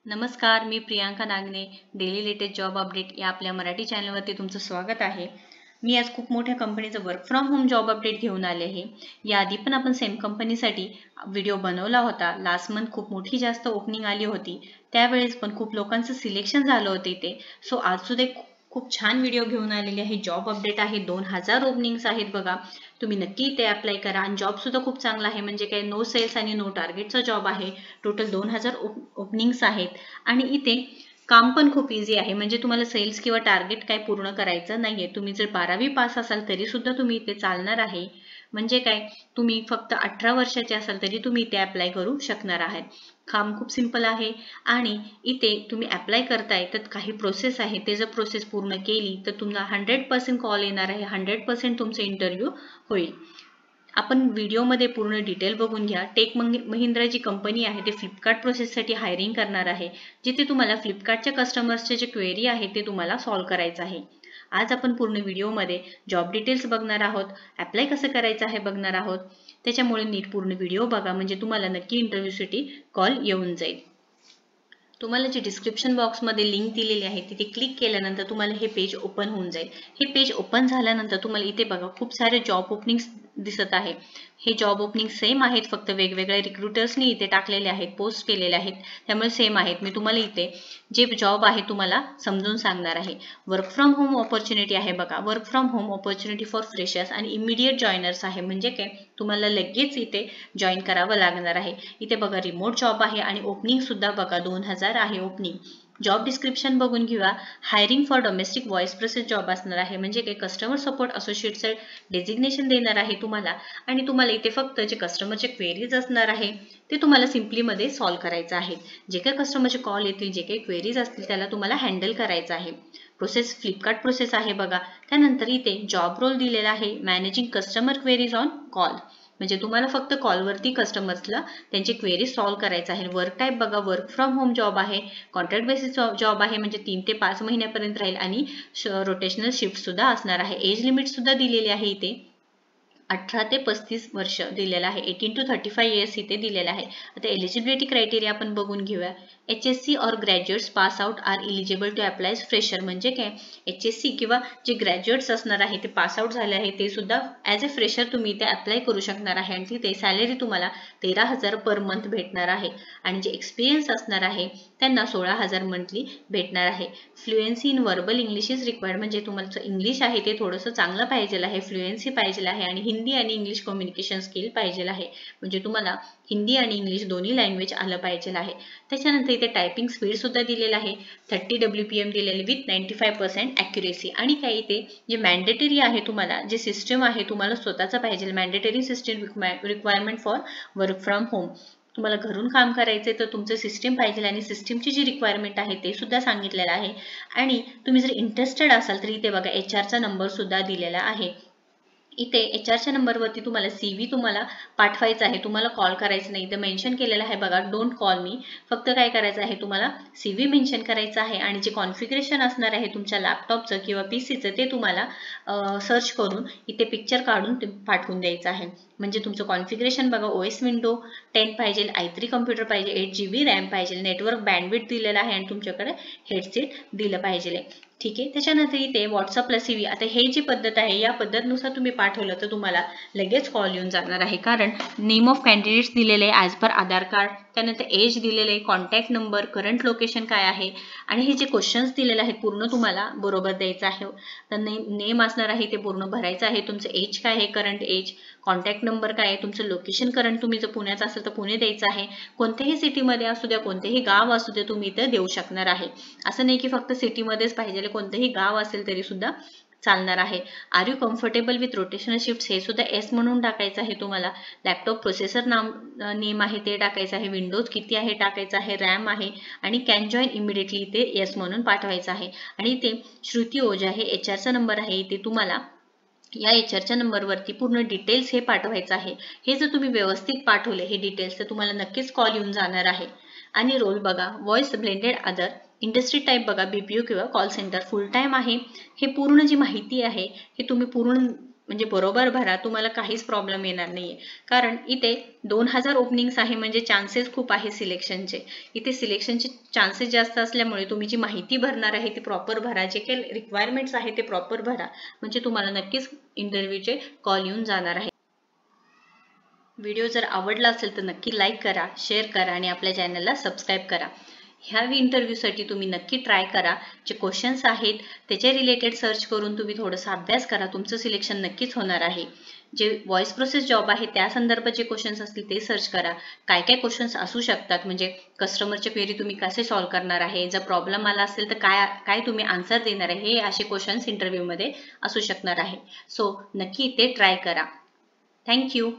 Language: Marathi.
नमस्कार, मी Priyanka नागने. Daily latest job update या आपल्या मराठी चॅनलवरती तुमचं स्वागत आहे. मी आज खूप मोठ्या कंपनीचं work from home job update घेऊन आले आहे. याआधी पण आपण सेम कंपनीसाठी व्हिडिओ बनवला होता. लास्ट मंथ खूप मोठी जास्त ओपनिंग आली होती. त्यावेळेस पण खूप लोकांचं सिलेक्शन झालं होतं इथे. सो आज सुद्धा खूप छान व्हिडिओ घेऊन आलेली आहे. जॉब अपडेट आहे. 2000 ओपनिंग्स आहेत बघा. तुम्ही नक्की इथे अप्लाय करा आणि जॉब सुद्धा खूप चांगला आहे. म्हणजे काय नो सेल्स आणि नो टार्गेटचा जॉब आहे. टोटल 2000 ओपनिंग्स आहेत आणि इथे काम पण खूप इझी आहे. म्हणजे तुम्हाला सेल्स किंवा टार्गेट काय पूर्ण करायचं नाहीये. तुम्ही जर 12वी पास असाल तरी सुद्धा तुम्ही इथे चालणार आहे. म्हणजे काय तुम्ही फक्त 18 वर्षाचे असाल तरी तुम्ही इथे अप्लाय करू शकणार आहात. काम खूप सिंपल आहे आणि इथे तुम्ही अप्लाय करताय तर काही प्रोसेस आहे. ते जर प्रोसेस पूर्ण केली तर तुम्हाला 100% कॉल येणार आहे. 100% तुमचे इंटरव्ह्यू होईल. आपण व्हिडिओमध्ये पूर्ण डिटेल बघून घ्या. टेक महिंद्रा जी कंपनी आहे ते फ्लिपकार्ट प्रोसेससाठी हायरिंग करणार आहे. जिथे तुम्हाला फ्लिपकार्टच्या कस्टमर्सचे जे क्वेरी आहे ते तुम्हाला सॉल्व्ह करायचं आहे. आज आपण पूर्ण व्हिडिओमध्ये जॉब डिटेल्स बघणार आहोत. अप्लाय कसं करायचं आहे बघणार आहोत. त्याच्यामुळे नीट पूर्ण व्हिडिओ बघा म्हणजे तुम्हाला नक्की इंटरव्ह्यूसाठी कॉल येऊन जाईल. तुम्हाला जी डिस्क्रिप्शन बॉक्समध्ये लिंक दिलेली आहे तिथे क्लिक केल्यानंतर तुम्हाला हे पेज ओपन होऊन जाईल. हे पेज ओपन झाल्यानंतर तुम्हाला इथे बघा खूप सारे जॉब ओपनिंग्स दिसत आहे. हे जॉब ओपनिंग सेम आहेत, फक्त वेगवेगळ्या रिक्रुटर्सनी इथे टाकलेले आहेत, पोस्ट केलेले आहेत, त्यामुळे सेम आहेत. मी तुम्हाला इथे जे जॉब आहे तुम्हाला समजून सांगणार आहे. वर्क फ्रॉम होम ऑपॉर्च्युनिटी आहे बघा. Work from home opportunity for freshers आणि इमिडिएट जॉईनर्स आहे. म्हणजे काय तुम्हाला लगेच इथे जॉईन करावं लागणार आहे. इथे बघा रिमोट जॉब आहे आणि ओपनिंग सुद्धा बघा 2000 आहे ओपनिंग. जॉब डिस्क्रिप्शन बघून घेऊया. Hiring for domestic voice process job असणार आहे. म्हणजे काही कस्टमर सपोर्ट असोसिएटचं डेझिग्नेशन देणार आहे तुम्हाला आणि तुम्हाला इथे फक्त जे कस्टमरचे क्वेरीज असणार आहे ते तुम्हाला सिम्पली मध्ये सॉल्व्ह करायचं आहे. जे काही कस्टमरचे कॉल येतील, जे काही क्वेरीज असतील त्याला तुम्हाला हँडल करायचं आहे. प्रोसेस फ्लिपकार्ट प्रोसेस आहे बघा. त्यानंतर इथे जॉब रोल दिलेला आहे managing customer queries on call. म्हणजे तुम्हाला फक्त कॉलवरती कस्टमर्सला त्यांची क्वेरी सॉल्व्ह करायचं आहे. वर्क टाईप बघा वर्क फ्रॉम होम जॉब आहे. कॉन्ट्रॅक्ट बेसिस जॉब आहे. म्हणजे 3 ते 5 महिन्यापर्यंत राहील आणि रोटेशनल शिफ्ट सुद्धा असणार आहे. एज लिमिट सुद्धा दिलेली आहे इथे 18 ते 35 वर्ष दिलेलं आहे. 18 to 35 इयर्स इथे दिलेलं आहे. आता एलिजिबिलिटी क्रायटेरिया आपण बघून घेऊया. HSC और graduates pass out are eligible to apply fresher. म्हणजे काय HSC किंवा जे ग्रॅज्युएट्स असणार आहे ते पास आउट झाले आहे ते सुद्धा ॲज अ फ्रेशर तुम्ही इथे अप्लाय करू शकणार आहे आणि तिथे सॅलरी तुम्हाला 13,000 पर मंथ भेटणार आहे आणि जे एक्सपिरियन्स असणार आहे त्यांना 16,000 मंथली भेटणार आहे. Fluency in verbal English is required. म्हणजे तुमचं इंग्लिश आहे ते थोडंसं चांगलं पाहिजे आहे, फ्लुएन्सी पाहिजे आहे आणि हिंदी आणि इंग्लिश कम्युनिकेशन स्किल पाहिजे आहे. म्हणजे तुम्हाला हिंदी आणि इंग्लिश दोन्ही लँग्वेज आलं पाहिजे आहे. त्याच्यानंतर इथे टायपिंग स्पीड सुद्धा दिलेलं आहे. 30 WPM दिलेले विथ 95% ॲक्युरेसी. आणि काय इथे जे मॅन्डेटरी आहे तुम्हाला जे सिस्टम आहे तुम्हाला स्वतःचं पाहिजे. Mandatory system requirement for work from home. तुम्हाला घरून काम करायचे तर तुमचं सिस्टीम पाहिजे आणि सिस्टीमची जी रिक्वायरमेंट आहे ते सुद्धा सांगितलेलं आहे. आणि तुम्ही जर इंटरेस्टेड असाल तर इथे बघा HRचा नंबर सुद्धा दिलेला आहे. इथे HRच्या नंबरवरती तुम्हाला CV तुम्हाला पाठवायचा आहे. तुम्हाला कॉल करायचं नाही. इथे मेन्शन केलेलं आहे बघा डोंट कॉल मी. फक्त काय करायचं आहे तुम्हाला CV मेन्शन करायचं आहे आणि जे कॉन्फिगरेशन असणार आहे तुमच्या लॅपटॉपचं किंवा PCचं ते तुम्हाला सर्च करून इथे पिक्चर काढून पाठवून द्यायचं आहे. म्हणजे तुमचं कॉन्फिगरेशन बघा OS विंडो 10 पाहिजे, i3 कम्प्युटर पाहिजे, 8GB रॅम पाहिजे, नेटवर्क बँडविड्थ दिलेला आहे आणि तुमच्याकडे हेडसेट दिलं पाहिजे. ठीक आहे. त्याच्यानंतर इथे व्हॉट्सअपला CV. आता हे जी पद्धत आहे या पद्धतीनुसार तुम्ही पाठवलं तर तुम्हाला लगेच कॉल येऊन जाणार आहे. कारण नेम ऑफ कॅन्डिडेट्स दिलेले आहे ॲज पर आधार कार्ड. त्यानंतर एज दिलेले आहे, कॉन्टॅक्ट नंबर, करंट लोकेशन काय आहे आणि हे जे क्वेश्चन्स दिलेले आहेत पूर्ण तुम्हाला बरोबर द्यायचं आहे. तर नेम असणार आहे ते पूर्ण भरायचं आहे. तुमचं एज काय आहे, करंट एज, कॉन्टॅक्ट नंबर काय आहे, तुमचं लोकेशन करंट तुम्ही जर पुण्याचं असेल तर पुणे द्यायचं आहे. कोणत्याही सिटीमध्ये असू द्या, कोणतेही गाव असू द्या तुम्ही इथं देऊ शकणार आहे. असं नाही की फक्त सिटीमध्येच पाहिजे, कोणतेही गाव असेल तरी सुद्धा चालणार आहे. Are you comfortable with rotational shift हे सुद्धा एस म्हणून टाकायचं आहे तुम्हाला. लॅपटॉप प्रोसेसर नेम आहे ते टाकायचं आहे. विंडोज किती आहे टाकायचं आहे, रॅम आहे आणि कॅन जॉईन इमिडिएटली इथे एस म्हणून पाठवायचं आहे. आणि इथे श्रुती ओझा हे HRचा नंबर आहे. इथे तुम्हाला या HRच्या नंबरवरती पूर्ण डिटेल्स हे पाठवायचं आहे. हे जर तुम्ही व्यवस्थित पाठवले हे डिटेल्स तर तुम्हाला नक्कीच कॉल येऊन जाणार आहे. आणि रोल बघा voice blended other. Industry type बघा BPO किंवा कॉल सेंटर. फुल टाईम आहे. हे पूर्ण जी माहिती आहे हे तुम्ही पूर्ण म्हणजे बरोबर भरा, तुम्हाला काहीच प्रॉब्लेम येणार नाहीये. कारण इथे 2000 ओपनिंग्स आहे म्हणजे चान्सेस खूप आहे सिलेक्शनचे. इथे सिलेक्शनचे चान्सेस जास्त असल्यामुळे तुम्ही जी माहिती भरणार आहे ती प्रॉपर भरा, जे काही रिक्वायरमेंट्स आहे ते प्रॉपर भरा, म्हणजे तुम्हाला नक्कीच इंटरव्ह्यूचे कॉल येऊन जाणार आहे. व्हिडिओ जर आवडला असेल तर नक्की लाईक करा, शेअर करा आणि आपल्या चॅनलला सबस्क्राईब करा. ह्या इंटरव्ह्यूसाठी तुम्ही नक्की ट्राय करा. जे क्वेश्चन्स आहेत त्याच्या रिलेटेड सर्च करून तुम्ही थोडासा अभ्यास करा, तुमचं सिलेक्शन नक्कीच होणार आहे. जे व्हॉइस प्रोसेस जॉब आहे त्या संदर्भात जे क्वेश्चन्स असतील ते सर्च करा. काय काय क्वेश्चन्स असू शकतात, म्हणजे कस्टमरचे क्वेरी तुम्ही कसे सॉल्व्ह करणार आहे, जर प्रॉब्लेम आला असेल तर काय काय तुम्ही आन्सर देणार आहे, हे असे क्वेश्चन्स इंटरव्ह्यूमध्ये असू शकणार आहे. सो नक्की ते ट्राय करा. थँक्यू.